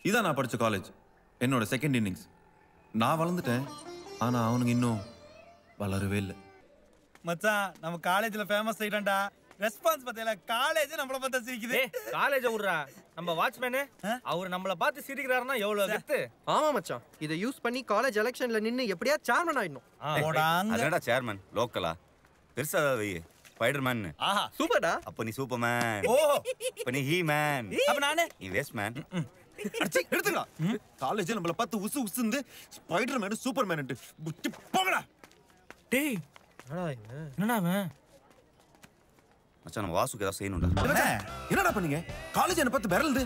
இதான் நான் படிச்ச காலேஜ். என்னோட செகண்ட் இன்னிங்ஸ். நான் வளர்ந்துட்டேன், ஆனா அவனுங்க இன்னும் வளரவே இல்லை. மச்சான், நம்ம காலேஜ்ல ஃபேமஸ் ஆயிட்டா. ரெஸ்பான்ஸ் பத்தியில காலேஜ் நம்மள பார்த்து சிரிக்குது. காலேஜ் விடுறா, நம்ம வாட்ச்மேனு அவர் நம்மள பார்த்து சிரிக்கிறாருன்னா எவ்வளவு கெத்து. ஆமா மச்சான், இதை யூஸ் பண்ணி காலேஜ் எலெக்ஷன்ல நின்னு எப்படியா சேர்மன் ஆயிடணும். அதடா சேர்மன் லோக்கலா பெருசா வை ஸ்பைடர்மேன். ஆஹா சூப்பர்டா. அப்ப நீ சூப்பர்மேன். ஓ அப்ப நீ ஹீ மேன். அப்ப நானே நீ வேஸ்ட் மேன். அடிச்சி எடுத்துடா. காலேஜ் நம்மள பார்த்து உசு உசுந்து ஸ்பைடர் மேன் சூப்பர் மேன் புட்டி போங்கடா. டேய் என்னடா அவன்? மச்சான் நம்ம வாசுக்கு ஏதாவது செய்யணும்டா. என்னடா பண்ணீங்க? காலேஜ் என்ன பார்த்து விரல்து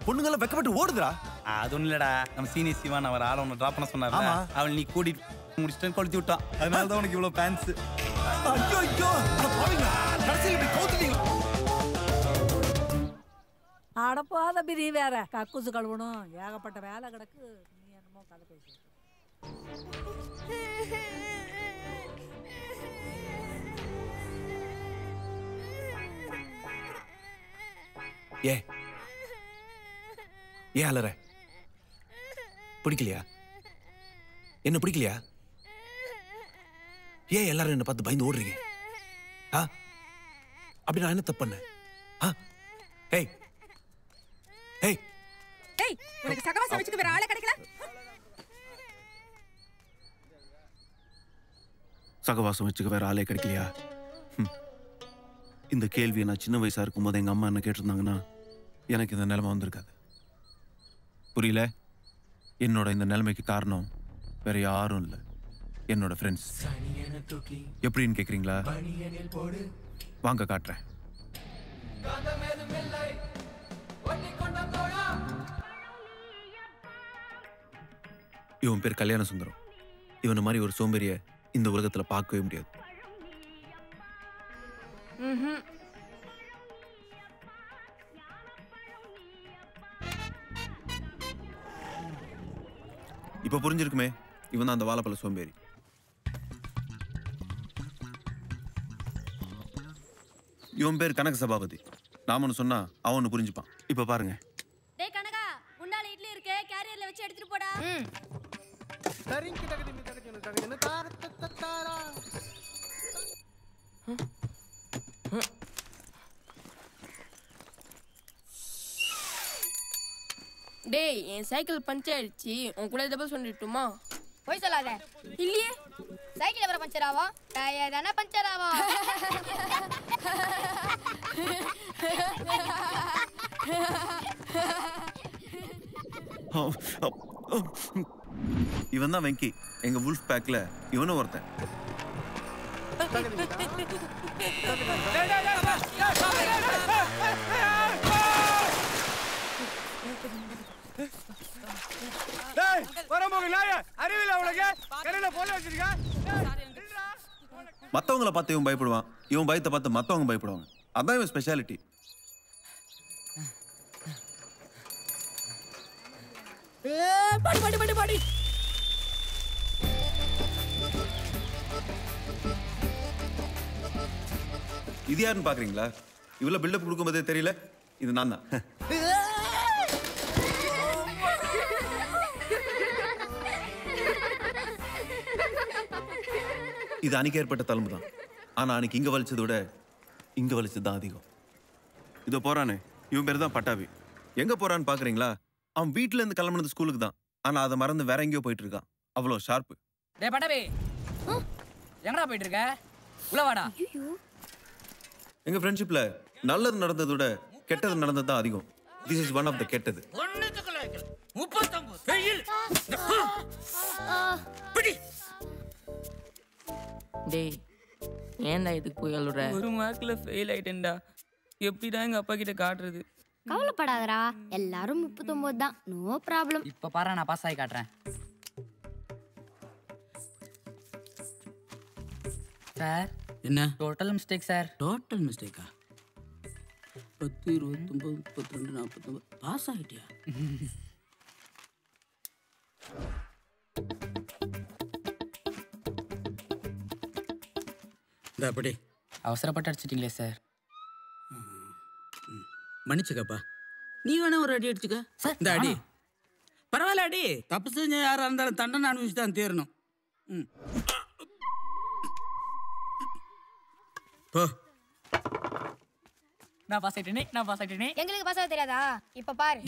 பொண்ணுங்கெல்லாம் வெக்கப்பட்டு ஓடுதுடா. அது ஒன்றும் இல்லடா, நம்ம சீனியர் சிவான் அவர் ஆள ஒன்று ட்ராப் பண்ண சொன்னார். அவள் நீ கூட்டிட்டு முடிச்சுட்டு கொளுத்தி விட்டான். அதனால தான் உனக்கு இவ்வளோ ஃபேன்ஸ். ஐயோ ஐயோ கடைசியில் இப்படி கவுத்துட்டீங்க. அடப்பாத பிரி வேற கக்கூசு கழுவணும், ஏகப்பட்ட வேலை கிடக்கு. நீ என்னமோ கதை பேசி. ஏன் அலற? பிடிக்கலையா? என்ன பிடிக்கலையா? ஏன் எல்லாரும் என்ன பார்த்து பயந்து ஓடுறீங்க? அப்படி நான் என்ன தப்பு பண்ணேன்? ஏய் ஏய் ஏய், உனக்கு சகவாசம் வச்சுக்க வேற ஆளே கிடைக்கல? சகவாசம் வச்சுக்க வேற ஆளே கிடைக்கலையா? இந்த கேள்வியை நான் சின்ன வயசா இருக்கும்போது எங்க அம்மா என்ன கேட்டிருந்தாங்கன்னா எனக்கு இந்த நிலைமை வந்திருக்காது. புரியல? என்னோட இந்த நிலைமைக்கு காரணம் வேற யாரும் இல்லை, என்னோட ஃப்ரெண்ட்ஸ். எப்படின்னு கேக்குறீங்களா? வாங்க காட்டுறேன். இவன் பேர் கல்யாண சுந்தரம். இவனை மாதிரி ஒரு சோம்பேறிய இந்த உலகத்துல பார்க்கவே முடியாது. இப்ப புரிஞ்சிருக்குமே, இவன் தான் அந்த வாழைப்பழ சோம்பேறி. இவன் பேர் கனக சபாபதி. நாம ஒன்னு சொன்னா அவன் புரிஞ்சுப்பான். இப்ப பாருங்க. டேய் கனகா, முன்னால இட்லி இருக்கு, கேரியர்ல வச்சு எடுத்துட்டு போடா. டேய், என் சைக்கிள் பஞ்சர் ஆயிடுச்சு, உன் கூட டபுள் சொல்லிட்டுமா? போய் சொல்லாத. இல்லையே, சைக்கிள் எவர பஞ்சர் ஆகும்? டயர் தானே பஞ்சர் ஆகும். இவன் தான் வெங்கி, எங்க வுல்ஃப் பேக்ல இவனும் ஒருத்தன். மத்தவங்களை பார்த்து இவன் பயப்படுவான், இவன் பயத்தை பார்த்து மத்தவங்க பயப்படுவாங்க. அதான் இவன் ஸ்பெஷாலிட்டி. இது யாருன்னு பாக்குறீங்களா? இவ்வளவு பில்டப் கொடுக்கும்போதே தெரியல, இது நான் தான். இது அன்னைக்கு ஏற்பட்ட தழும்பு தான். ஆனா அன்னைக்கு இங்க வலிச்சதை விட இங்க வலிச்சது தான் அதிகம். இதோ போறானே, இவன் பேர் தான் பட்டாபி. எங்க போறான்னு பாக்குறீங்களா? அவன் வீட்டுல இருந்து கிளம்புனது ஸ்கூலுக்கு தான். ஆனா அதை மறந்து வேற எங்கேயோ போயிட்டு இருக்கான். அவ்வளவு ஷார்ப்பு. டேய் பட்டாபி, எங்கடா போயிட்டு இருக்க? உள்ள வாடா. எங்க ஃப்ரெண்ட்ஷிப்ல நல்லது நடந்ததை விட கெட்டது நடந்தது தான் அதிகம். This is one of the கெட்டது. டேய், ஏன்டா இதுக்கு போய் அழுற? ஒரு மார்க்ல ஃபெயில் ஆயிட்டேன்டா. எப்படிடா எங்க அப்பா கிட்ட காட்டுறது? கவலைப்படாதடா, எல்லாரும் 39 தான், நோ ப்ராப்ளம். இப்ப பாரு, நான் பாஸ் ஆகி காட்டுறேன். சார் என்ன டோட்டல் மிஸ்டேக் சார். டோட்டல் மிஸ்டேக்கா? 10, 29, 32, 49 பாஸ் ஆகிட்டியா? அப்படி அவசரப்பட்டு அடிச்சிட்டீங்களே சார். மன்னிச்சுக்கப்பா. நீ வேணா ஒரு அடி அடிச்சுக்க. சார் இந்த அடி பரவாயில்ல அடி. தப்பு செஞ்ச யாரா இருந்தாலும் தண்டனை அனுபவிச்சு தான் தீரணும். போ. நான் பாஸ் ஆயிட்டேனே, நான் பாஸ் ஆயிட்டேனே. எங்களுக்கு பாஸ் ஆக தெரியாதா? இப்ப பாரு.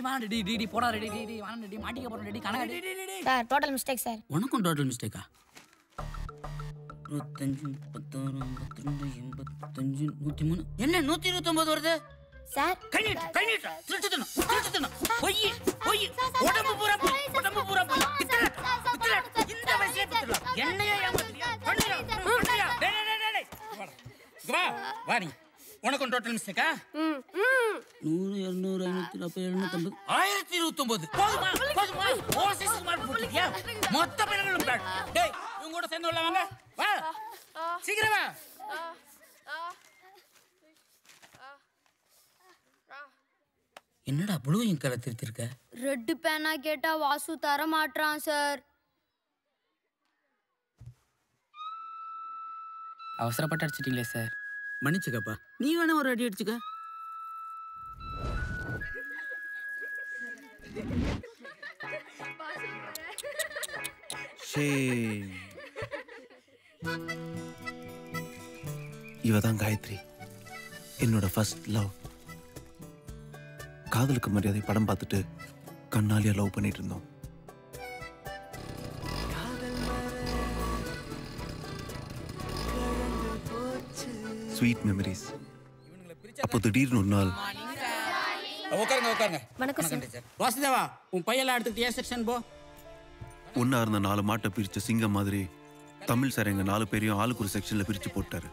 வாடா டி போடா ரெடி டி வாடா டி மாட்டிக்க போறோம் ரெடி கணக்கு டி. Sir total mistake sir. உனக்கும் டோட்டல் மிஸ்டேக்கா? 25 16 52 85 103. என்ன 129 வருது? சார் கை நீட்டு திருட்டுதணும் பொய் உடம்பு பூரா போய் இந்த வயசுல பித்தலாம் என்னையா ஏமாத்தியா பண்ணியா டேய் வா நீ உனக்கும் டோட்டல் மிஸ்டேக்கா? 100 200 540 750 1029 ஓசிஸ் மார்க் போட்டுட்டியா? மொத்த பேர்களும் பேட். டேய் இவங்க கூட சேர்ந்து வாங்க வா சீக்கிரம் வா. என்னடா ப்ளூ இங்க் கலர் திருத்திருக்க? ரெட் பேனா கேட்டா வாசு தர மாட்டான் சார். அவசரப்பட்டு அடிச்சிட்டீங்களே சார். மன்னிச்சுக்கப்பா. நீ வேணா ஒரு அடி அடிச்சுக்க. இவதான் காயத்ரி, என்னோட ஃபர்ஸ்ட் லவ். காதலுக்கு மரியாதை படம் பார்த்துட்டு கண்ணாலியா லவ் பண்ணிட்டு இருந்தோம். Sweet memories. அப்போ திடீர்னு ஒரு நாள் உட்காருங்க. வணக்கம் சார். வாசுதேவா உன் பையெல்லாம் எடுத்துட்டு ஏ செக்ஷன் போ. ஒன்னா இருந்த 4 மாட்டை பிரிச்ச சிங்கம் மாதிரி தமிழ் சார் எங்க 4 பேரையும் ஆளுக்கு ஒரு செக்ஷன்ல பிரிச்சு போட்டாரு.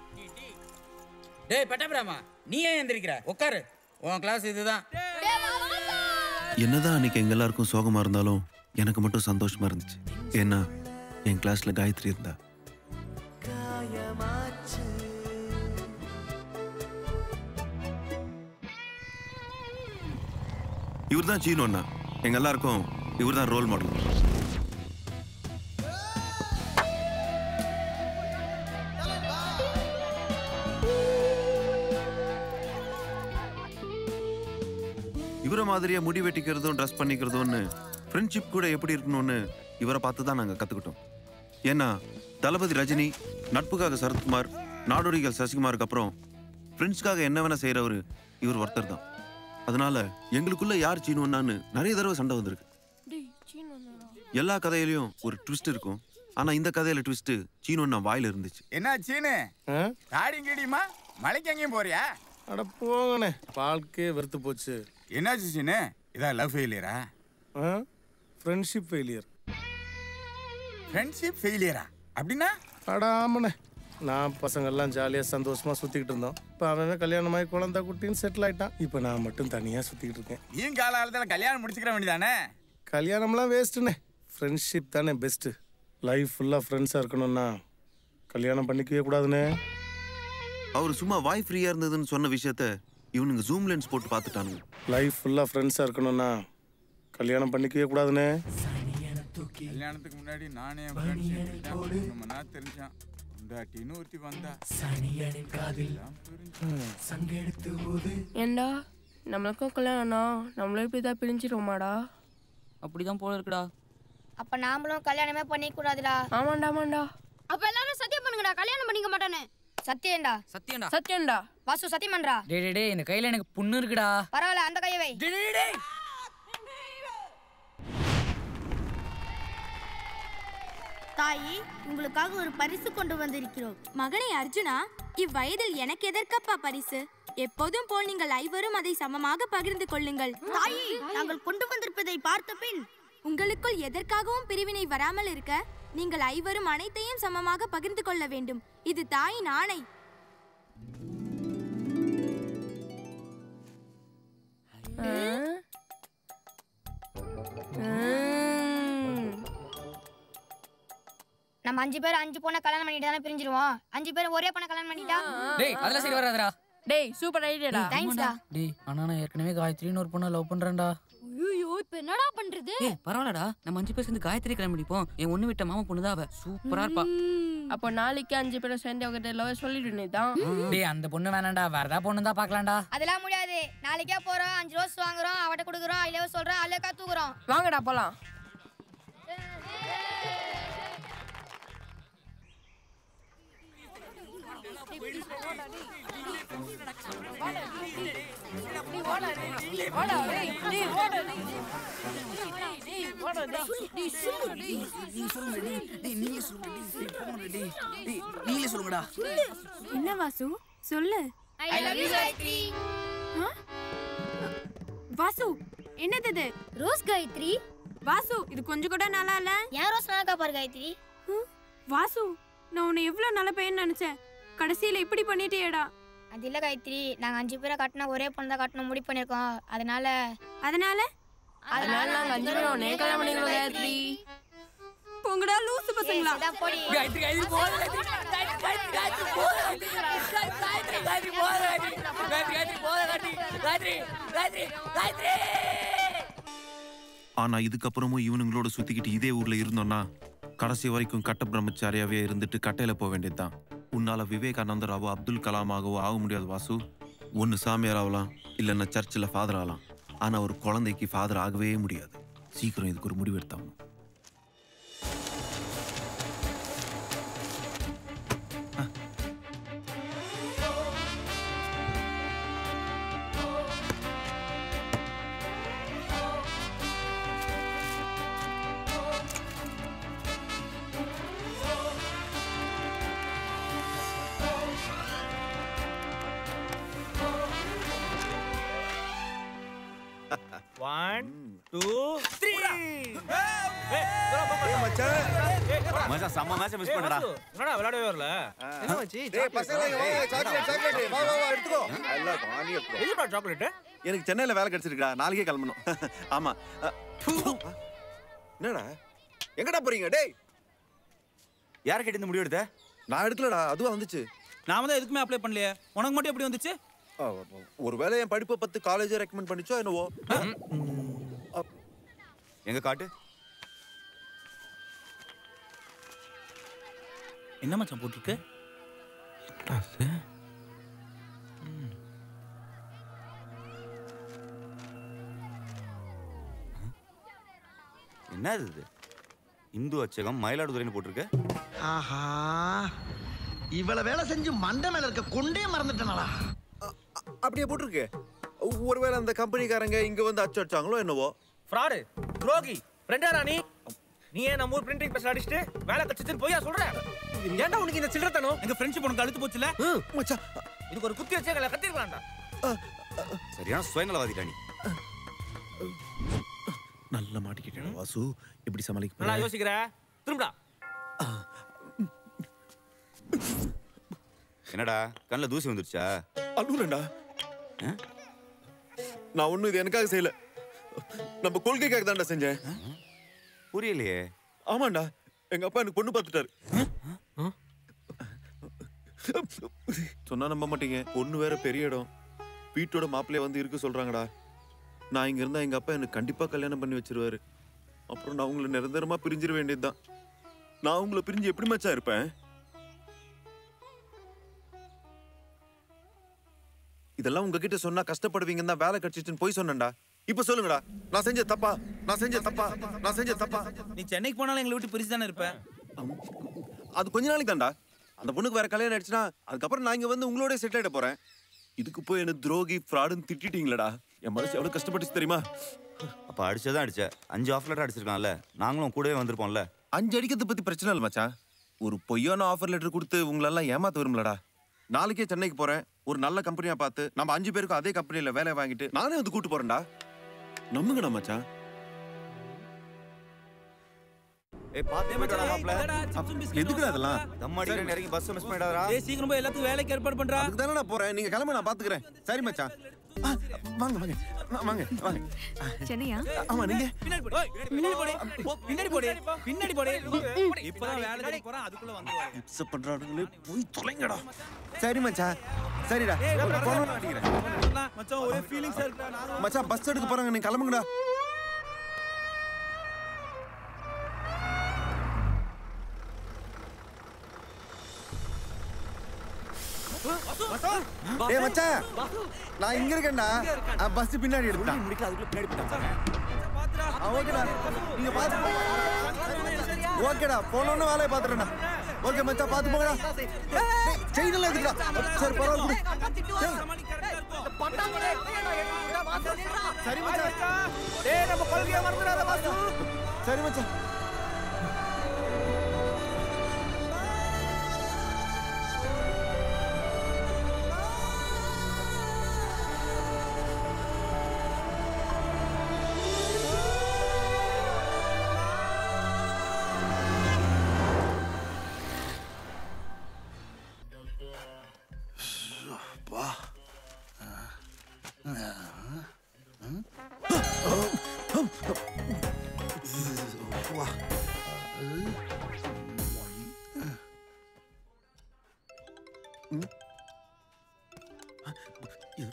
டேய் பட்டபிராமா நீ ஏன் எந்திரிக்கிற? உட்காரு. உன் கிளாஸ் இதுதான். என்னதான் அன்னைக்கு எங்க எல்லாருக்கும் சோகமா இருந்தாலும் எனக்கு மட்டும் சந்தோஷமா இருந்துச்சு. ஏன்னா என் கிளாஸ்ல காயத்ரி இருந்தா. இவர் தான் சீனு அண்ணா. எங்க எல்லாருக்கும் இவர் தான் ரோல் மாடல். இவரை மாதிரியே முடி வெட்டிக்கிறதும் ட்ரெஸ் பண்ணிக்கிறதும்னு ஃப்ரெண்ட்ஷிப் கூட எப்படி இருக்கணும்னு இவரை பார்த்து தான் நாங்கள் கற்றுக்கிட்டோம். ஏன்னா தளபதி ரஜினி, நட்புக்காக சரத்குமார், நாடோடிகள் சசிகுமாருக்கு அப்புறம் ஃப்ரெண்ட்ஸ்க்காக என்ன வேணா செய்கிறவர் இவர் ஒருத்தர் தான். அதனால எங்களுக்குள்ள யார் சீனுன்னான்னு நிறைய தடவை சண்டை வந்திருக்கு. எல்லா கதையிலையும் ஒரு ட்விஸ்ட் இருக்கும். ஆனா இந்த கதையில ட்விஸ்ட் சீனுன்னா வாயில இருந்துச்சு. என்ன சீனு தாடிங்கடிமா மலைக்கு எங்கேயும் போறியா? அட போங்கண்ணே, வாழ்க்கையே வெறுத்து போச்சு. என்னாச்சு சீனு? இதான் லவ் ஃபெயிலியரா? Friendship failure. ஃப்ரெண்ட்ஷிப் ஃபெயிலியரா அப்படின்னா? அட ஆமாண்ணே, நான் பசங்கள்லாம் ஜாலியாக சந்தோஷமாக சுற்றிக்கிட்டு இருந்தோம். இப்போ அவன் கல்யாணமாகி குழந்தை குட்டின்னு செட்டில் ஆகிட்டான். இப்போ நான் மட்டும் தனியாக சுற்றிக்கிட்டு இருக்கேன். நீயும் காலத்தில் கல்யாணம் முடிச்சுக்கிற வேண்டியதானே? கல்யாணம்லாம் வேஸ்ட்டுண்ணே, ஃப்ரெண்ட்ஷிப் தானே பெஸ்ட்டு. லைஃப் ஃபுல்லாக ஃப்ரெண்ட்ஸாக இருக்கணும்னா கல்யாணம் பண்ணிக்கவே கூடாதுண்ணே. அவர் சும்மா வாய் ஃப்ரீயா இருந்ததுன்னு சொன்ன விஷயத்த இவனுங்க ஜூம் லென்ஸ் போட்டு பார்த்துட்டானுங்க. லைஃப் ஃபுல்லாக ஃப்ரெண்ட்ஸாக இருக்கணும்னா கல்யாணம் பண்ணிக்கவே கூடாதுண்ணே. கல்யாணத்துக்கு முன்னாடி நானே தெரிஞ்சான் ஒருத்தி வந்தா ஏண்டா நம்மளுக்கும் கல்யாணம்னா நம்மளும் இப்படிதான் பிரிஞ்சிருவோமாடா? அப்படிதான் போல இருக்குடா. அப்ப நாமளும் கல்யாணமே பண்ணிக்க கூடாதுடா. ஆமாண்டா. அப்ப எல்லாரும் சத்தியம் பண்ணுங்கடா, கல்யாணம் பண்ணிக்க மாட்டானே. சத்தியம்டா. வாசு சத்தியம் பண்றா. டேய் இந்த கையில எனக்கு புண்ணு இருக்குடா. பரவாயில்ல, அந்த கையை வை. தாயி, உங்களுக்காக ஒரு பரிசு கொண்டு வந்திருக்கிறோம். மகனே அர்ஜுனா, இவ்வயதில் எனக்கு எதற்கப்பா பரிசு? எப்போதும் போல் நீங்கள் ஐவரும் அதை சமமாக பகிர்ந்து கொள்ளுங்கள். தாயி, நாங்கள் கொண்டு வந்திருப்பதை பார்த்த பின் உங்களுக்குள் எதற்காகவும் பிரிவினை வராமல் இருக்க நீங்கள் ஐவரும் அனைத்தையும் சமமாக பகிர்ந்து கொள்ள வேண்டும். இது தாயின் ஆணை. நம்ம 5 பேர் 5 பொண்ணை கல்யாணம் பண்ணிட்டு தானே பிரிஞ்சிருவோம். 5 பேர் ஒரே பொண்ணை கல்யாணம் பண்ணிட்டா? டேய் அதெல்லாம் சரி வராதுடா. டேய் சூப்பர் ஐடியாடா. தேங்க்ஸ்டா. டேய் ஆனா நான் ஏற்கனவே காயத்ரின்னு ஒரு பொண்ணை லவ் பண்றேன்டா. ஐயோ இப்ப என்னடா பண்றது? பரவாயில்லடா, நம்ம 5 பேர் சேர்ந்து காயத்ரி கல்யாணம் பண்ணிப்போம். என் ஒண்ணு விட்ட மாமா பொண்ணுதான் அவ. சூப்பரா இருப்பா. அப்போ நாளைக்கு 5 பேரும் சேர்ந்து அவகிட்ட லவ் சொல்லிட்டு தான். டேய் அந்த பொண்ணு வேணாம்டா, வேற ஏதாவது பொண்ணு தான் பார்க்கலாம்டா. அதெல்லாம் முடியாது. நாளைக்கே போறோம், 5 ரோஸ் வாங்குறோம், அவட்ட கொடுக்குறோம், ஐ லவ் சொல்றோம், அழகா தூக்குறோம். வாங்கடா போலாம். என்ன வாசு சொல்லு. I love you Gayathri. Vasu என்னது இது? ரோஸ் காயத்ரி. வாசு இது கொஞ்சம் கூட நல்லா இல்ல. ஏன் ரோஸ் நல்லா பாரு காயத்ரி? வாசு நான் உன்னை எவ்வளவு நல்ல பையன் நினைச்சேன், கடைசியில இப்படி பண்ணிட்டியேடா. அது இல்ல காயத்ரி, நாங்க 5 பேரை கட்டின ஒரே பொண்ணு தான் கட்டணும் முடிவு பண்ணிருக்கோம். அதனால நாங்க 5 பேரும் உன்னை கல்யாணம் பண்ணிக்கிறோம் காயத்ரி. போங்கடா லூசு பசங்களா. காயத்ரி போற ஆனா இதுக்கப்புறமும் இவனுங்களோட சுத்திக்கிட்டு இதே ஊர்ல இருந்தோம்னா கடைசி வரைக்கும் கட்ட பிரம்மச்சாரியாவே இருந்துட்டு கட்டையில போக வேண்டியதுதான். உன்னால விவேகானந்தராவோ அப்துல் கலாமாகவோ ஆக முடியாது வாசு. ஒன்னு சாமியார் ஆகலாம், இல்லைன்னா சர்ச்சில் ஃபாதர் ஆகலாம். ஆனா ஒரு குழந்தைக்கு ஃபாதர் ஆகவே முடியாது. சீக்கிரம் இதுக்கு ஒரு முடிவு எடுத்தாகணும். One, 2, 3. மச்சான் செம்ம மேட்ச் மிஸ் பண்ணடா. என்னடா விளையாடவே வரல? என்ன மச்சி? டேய் பசங்களே சாக்லேட் வா வா வா எடுத்துக்கோ. எல்லாம் வாங்கி எடுத்துக்கோ. எதுடா சாக்லேட்? எனக்கு சென்னையில வேலை கிடைச்சிருக்கா, நாளைக்கே கிளம்பணும். ஆமா. என்னடா எங்கடா போறீங்க? டேய் யார் கிட்ட இந்த முடிவு எடுத்த? நான் எடுக்கலடா, அதுவா வந்துச்சு. நாம தான் எதுக்குமே அப்ளை பண்ணலையே, உனக்கு மட்டும் எப்படி வந்துச்சு? ஒருவேளை என் படிப்பை பத்தி காலேஜே ரெக்கமெண்ட் பண்ணிச்சோ என்னவோ. எங்க காட்டு. என்ன மச்சான் போட்டுருக்கு? என்ன இது? இந்து அச்சகம் மயிலாடுதுறைன்னு போட்டிருக்கு. ஆஹா, இவ்வளவு வேலை செஞ்சு மண்டை மேல இருக்க கொண்டே மறந்துட்டேனடா. அப்படியே போட்டிருக்கு. ஒருவேளை அந்த கம்பெனிக்காரங்க இங்க வந்து அச்சு அடிச்சாங்களோ என்னவோ. ஃப்ராடு, துரோகி, ஃப்ரெண்டாடா நீ. நீ ஏன் நம்ம ஊர் பிரிண்டிங் பிரஸ் அடிச்சிட்டு வேலை கட்சிச்சுன்னு போயா சொல்ற? ஏன்டா உனக்கு இந்த சில்லறத்தனம்? எங்க ஃப்ரெண்ட்ஷிப் உனக்கு அழுத்து போச்சுல மச்சான். இதுக்கு ஒரு குத்தி வச்சே கத்திருக்கலாம்டா. சரியான சுயநலவாதிடா நீ. நல்ல மாட்டிக்கிட்டேன் வாசு. எப்படி சமாளிக்க நான் யோசிக்கிறேன். திரும்படா. என்னடா கண்ணுல தூசி வந்துருச்சா? அழுறேன்டா. நான் ஒண்ணும் இது எனக்காக செய்யல, நம்ம கொள்கைக்காக தான்டா செஞ்சேன். புரியலையே. ஆமாண்டா, எங்க அப்பா எனக்கு பொண்ணு பார்த்துட்டாரு. சொன்னா நம்ப மாட்டீங்க, பொண்ணு வேற பெரிய இடம், வீட்டோட மாப்பிள்ளைய வந்து இருக்க சொல்றாங்கடா. நான் இங்க இருந்தா எங்க அப்பா எனக்கு கண்டிப்பா கல்யாணம் பண்ணி வச்சிருவாரு. அப்புறம் நான் உங்களை நிரந்தரமா பிரிஞ்சிட வேண்டியதுதான். நான் உங்களை பிரிஞ்சு எப்படி மச்சான் இருப்பேன்? இதெல்லாம் உங்ககிட்ட சொன்னா கஷ்டப்படுவீங்கன்னு தான் வேலை கிடைச்சிச்சுன்னு போய் சொன்னேன்டா. இப்ப சொல்லுங்கடா, நான் செஞ்ச தப்பா? நான் செஞ்ச தப்பா? நீ சென்னைக்கு போனாலும் எங்களை விட்டு பிரிச்சு தானே இருப்ப. அது கொஞ்ச நாளைக்கு தான்டா. அந்த பொண்ணுக்கு வேற கல்யாணம் ஆயிடுச்சுன்னா அதுக்கப்புறம் நான் இங்க வந்து உங்களோட செட்டில் ஆயிட போறேன். இதுக்கு போய் என்ன துரோகி ஃப்ராடுன்னு திட்டிட்டீங்களடா. என் மனசு எவ்வளவு கஷ்டப்பட்டுச்சு தெரியுமா? அப்ப அடிச்சதான் அடிச்ச. 5 ஆஃப் லெட்டர் அடிச்சிருக்கான்ல, நாங்களும் கூடவே வந்திருப்போம்ல. 5 அடிக்கிறத பத்தி பிரச்சனை இல்லை மச்சான். ஒரு பொய்யான ஆஃபர் லெட்டர் கொடுத்து உங்களெல்லாம் ஏமாத்த விரும்பலடா. நாளைக்கே சென்னைக்கு போறேன், ஒரு நல்ல கம்பெனியா பார்த்து நம்ம 5 பேருக்கும் அதே கம்பெனியில வேலை வாங்கிட்டு நானே வந்து கூட்டு போறேன்டா. நம்புங்கடா மச்சான். ஏய் பாத்து போடா மாப்ள. எதுக்கு அதெல்லாம்? தம்மாடில இறங்கி பஸ் மிஸ் பண்ணிடாதடா. ஏய் சீக்கிரம் போய் எல்லாத்துக்கும் வேலைக்கு ஏற்பாடு பண்றா. அதுக்கு தானே நான் போறேன், நீங்க கிளம்ப, நான் பாத்துக்கிறேன். சரி மச்சான். வாங்க வாங்க வாங்க வாங்க. சென்னையா? ஆமா நீங்க பின்னாடி போடு. இப்பதான் வேலை தேடி போறான், அதுக்குள்ள வந்துருவாங்க. இப்ஸ் பண்றானுங்களே, போய் தொலைங்கடா. சரி மச்சான், சரிடா. போன் அடிக்கிறேன் மச்சான் ஒரே ஃபீலிங்ஸா இருக்குடா. மச்சான் பஸ் எடுக்க போறாங்க, நீங்க கிளம்புங்கடா. ஏய் மச்சான் நான் இங்க இருக்கேன்டா பஸ் பின்னாடி எடுத்துடா முடிக்கல அதுக்குள்ள பின்னாடி போட்டாங்க ஓகேடா நீங்க பாத்து ஓகேடா போனோன்னு வேலையை பாத்துறேன்டா ஓகே மச்சான் பாத்து போங்கடா செயின் எல்லாம் இருக்குடா சரி பரவாயில்ல சரி மச்சான் டேய் நம்ம கொள்கைய மறந்துடாத பாசு சரி மச்சான்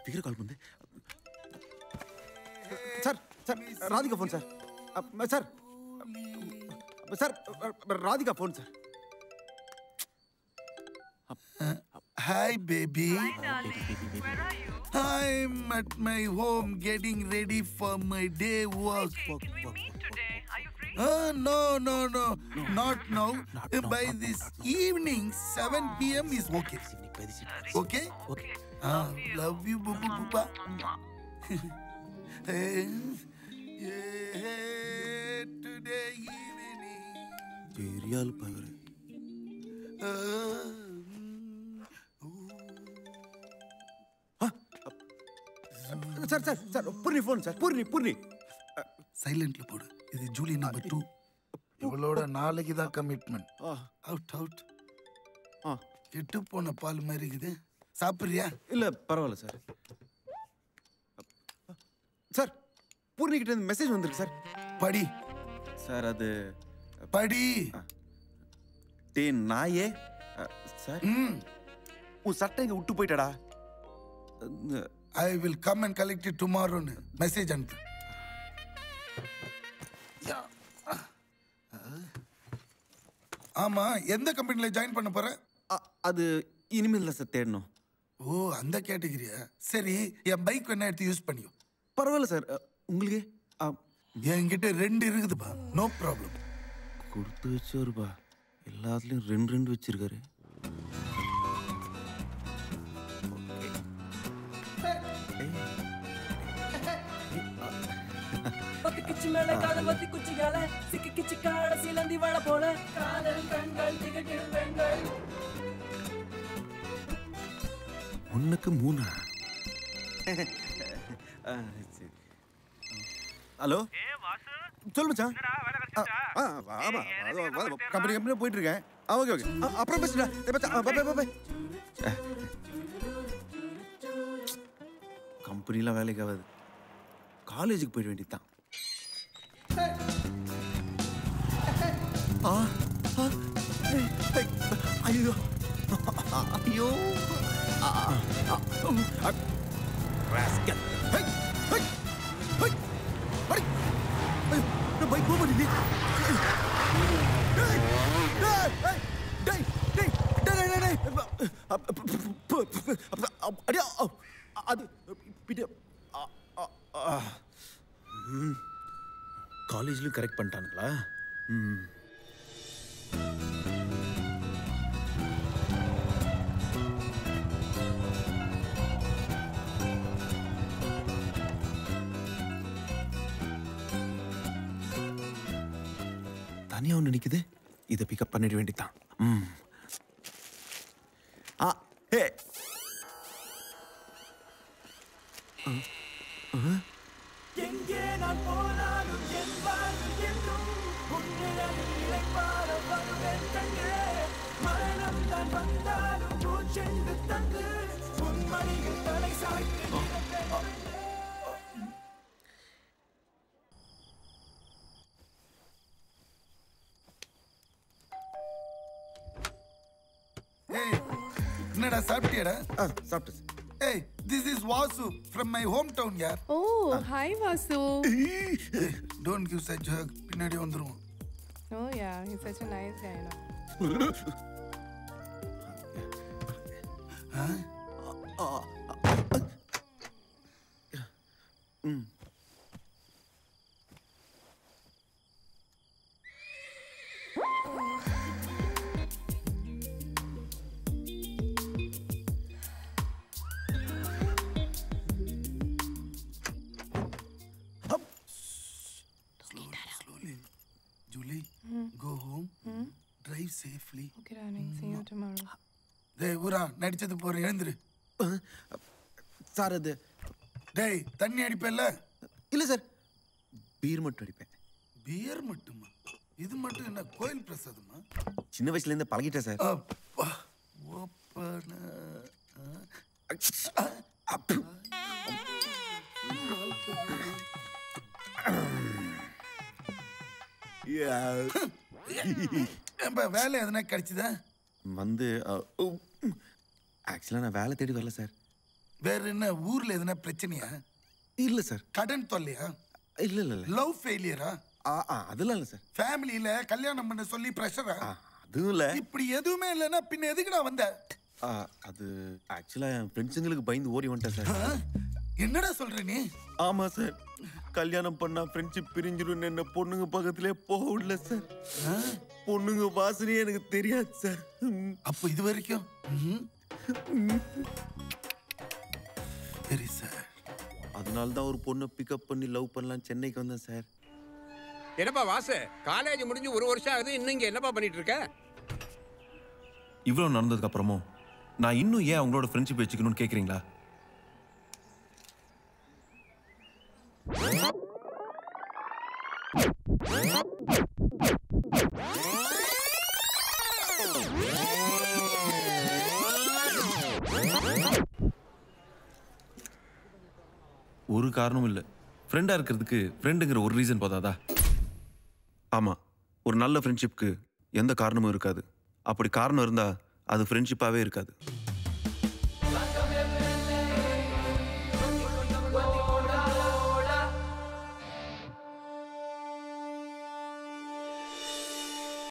பிகர் கால் பண்ணு sir sir Radhika phone sir sir sir Radhika phone sir Hi, baby. I'm at my home getting ready for my day work. No, not now. By this evening, 7 p.m. is okay. Okay? Okay. Love you, boo boo boo. Today evening. Serial power. Sir sir sir Poorni phone sir Poorni சைலண்ட்ல போடு. இது Julie number 2. இவளோட நாளைக்கு தான் commitment. Out கெட்டு போன பால் மாதிரி இருக்குது. சாப்பிட்றியா? இல்ல பரவாயில்ல சார். சார் பூர்ணி கிட்ட இருந்து மெசேஜ் வந்திருக்கு சார். படி சார். அது படி. டே நாயே சார் உன் சட்டை இங்க விட்டு போயிட்டடா. I will come and collect it tomorrow. Message அனுப்பு. ஆமா எந்த கம்பெனில ஜாயின் பண்ண போற? அது இனிமேல் சார் தேடணும். ஓ அந்த கேட்டகரியா? சரி என் பைக் வேணா எடுத்து யூஸ் பண்ணியோ. பரவாயில்ல சார். உங்களுக்கு என்கிட்ட 2 இருக்குதுப்பா. No problem. கொடுத்து வச்சோருப்பா. எல்லாத்துலயும் 2 வச்சிருக்காரு. கிச்சி மேல காதல் வத்தி குச்சிகால சிக்கி கிச்சி காட சிலந்தி வாழ போல காதல் கண்கள் திகட்டிடும் பெண்கள். 1க்கு 3. ஹலோ சொல்லு மச்சான். ஆமா கம்பெனி போயிட்டு இருக்கேன். ஓகே அப்புறம் பேசுடா. கம்பெனிலாம் வேலைக்கு ஆகாது. காலேஜுக்கு போயிட வேண்டியதுதான். ஐயோ ஐயோ பைக் மூவ் பண்ணி அது காலேஜ்லயும் கரெக்ட் பண்ணிட்டானுங்களா? தனியா ஒண்ணு நிக்குது. இதை பிக்கப் பண்ணிட வேண்டியதான். எங்கே நான் போனாலும் என் வாழ்வு என்றும் உன்னிடத்தில் இளைப்பாற வருவேன் கண்ணே. மரணம் தான் வந்தாலும் பூச்செண்டு தந்து உன் மடியில் தலை சாய்த்து என்னடா சாப்பிட்டியாடா? சாப்பிட்டேன். Hey, this is Vasu from my hometown, yaar. Oh, hi Vasu. Don't give such a hug. பின்னாடி வந்துருவோம். Oh yeah, he's such a nice guy, you know. Julie, go home. Drive safely. Okay, darling. See you tomorrow. டேய் ஊரா நடிச்சது போற எழுந்துரு. Sir அது டேய் தண்ணி அடிப்பேல்ல? இல்ல சார், பீர் மட்டும் அடிப்பேன். பியர் மட்டுமா? இது மட்டும் என்ன கோயில் பிரசாதமா? சின்ன வயசுல இருந்து பழகிட்டேன் சார். அப்பா ஓப்பன வேலை எதனா கிடைச்சுதா? வந்து ஆக்சுவலா நான் வேலை தேடி வரல சார். வேற என்ன ஊர்ல எதனா பிரச்சனையா? இல்ல சார். கடன் தொல்லையா? இல்ல இல்ல இல்ல. லவ் ஃபெயிலியரா? அதெல்லாம் இல்ல சார். ஃபேமிலியில கல்யாணம் பண்ண சொல்லி பிரஷரா? அதுவும் இல்ல. இப்படி எதுவுமே இல்லைன்னா பின்ன எதுக்குடா வந்த? அது ஆக்சுவலா என் ஃப்ரெண்ட்ஸுங்களுக்கு பயந்து ஓடி வந்துட்டேன் சார். என்னடா சொல்ற நீ? ஆமா சார், கல்யாணம் பண்ணா ஃப்ரெண்ட்ஷிப் பிரிஞ்சிடும் என்ன பொண்ணுங்க பக்கத்திலே போக விடல சார். பொண்ணுங்க வாசனையே எனக்கு தெரியாது சார். அப்போ இது வரைக்கும் சரி சார். அதனால தான் ஒரு பொண்ணை பிக்கப் பண்ணி லவ் பண்ணலாம் சென்னைக்கு வந்தேன் சார். என்னப்பா வாசு, காலேஜ் முடிஞ்சு 1 வருஷம் ஆகுது, இன்னும் இங்க என்னப்பா பண்ணிட்டு இருக்க? இவ்வளவு நடந்ததுக்கு அப்புறமும் நான் இன்னும் ஏன் அவங்களோட ஃப்ரெண்ட்ஷிப் வச்சுக்கணும்னு கேக்குறீங்களா? ஒரு காரணமும் இல்லை. ஃப்ரெண்டா இருக்கிறதுக்கு ஃப்ரெண்டுங்கிற ஒரு ரீசன் போதாதா? ஆமா, ஒரு நல்ல ஃப்ரெண்ட்ஷிப்க்கு எந்த காரணமும் இருக்காது. அப்படி காரணம் இருந்தா அது ஃப்ரெண்ட்ஷிப்பாவே இருக்காது.